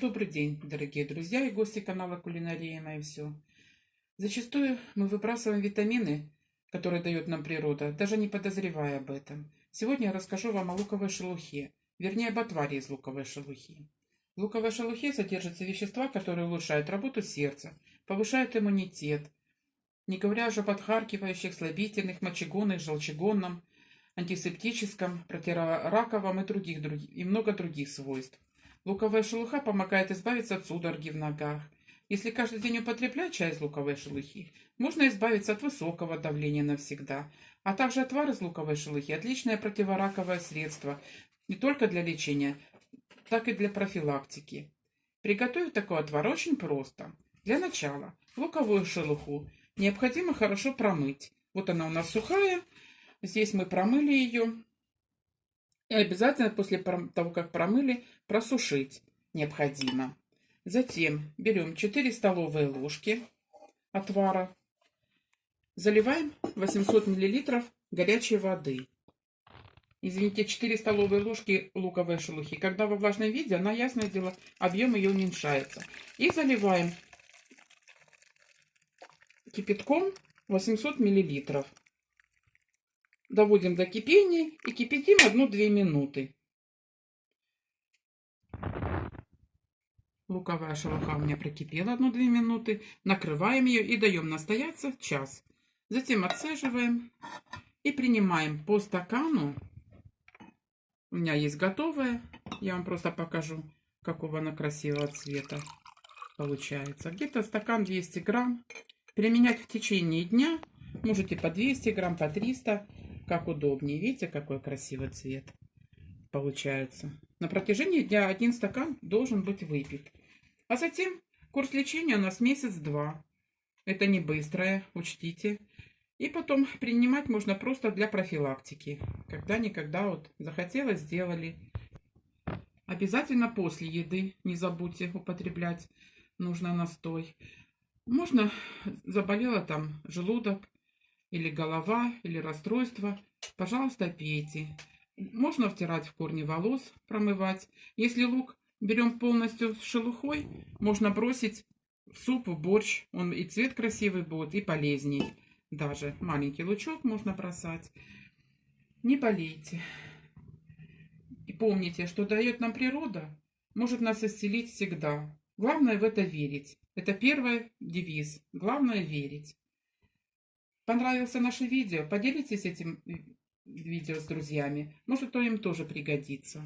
Добрый день, дорогие друзья и гости канала Кулинария на и все. Зачастую мы выбрасываем витамины, которые дает нам природа, даже не подозревая об этом. Сегодня я расскажу вам о луковой шелухе, вернее об отваре из луковой шелухи. В луковой шелухе содержатся вещества, которые улучшают работу сердца, повышают иммунитет, не говоря уже об отхаркивающих, слабительных, мочегонных, желчегонном, антисептическом, противораковом и много других свойств. Луковая шелуха помогает избавиться от судороги в ногах. Если каждый день употреблять чай из луковой шелухи, можно избавиться от высокого давления навсегда. А также отвар из луковой шелухи – отличное противораковое средство не только для лечения, так и для профилактики. Приготовить такой отвар очень просто. Для начала луковую шелуху необходимо хорошо промыть. Вот она у нас сухая. Здесь мы промыли ее. И обязательно после того, как промыли, просушить необходимо. Затем берем 4 столовые ложки отвара. Заливаем 800 мл горячей воды. Извините, 4 столовые ложки луковой шелухи. Когда во влажном виде, она, ясное дело, объем ее уменьшается. И заливаем кипятком 800 мл. Доводим до кипения и кипятим 1-2 минуты. Луковая шелуха у меня прокипела 1-2 минуты. Накрываем ее и даем настояться час. Затем отцеживаем и принимаем по стакану. У меня есть готовая. Я вам просто покажу, какого она красивого цвета получается. Где-то стакан 200 грамм. Применять в течение дня. Можете по 200 грамм, по 300, как удобнее. Видите, какой красивый цвет получается. На протяжении дня 1 стакан должен быть выпит. А затем курс лечения у нас месяц-два. Это не быстрое, учтите. И потом принимать можно просто для профилактики. Когда-никогда вот захотелось, сделали. Обязательно после еды не забудьте употреблять. Нужно настой. Можно, заболела там желудок, или голова, или расстройство, пожалуйста, пейте. Можно втирать в корни волос, промывать. Если лук берем полностью с шелухой, можно бросить в суп, в борщ. Он и цвет красивый будет, и полезней. Даже маленький лучок можно бросать. Не болейте. И помните, что дает нам природа, может нас исцелить всегда. Главное в это верить. Это первый девиз. Главное верить. Понравилось наше видео? Поделитесь этим видео с друзьями. Может, то им тоже пригодится.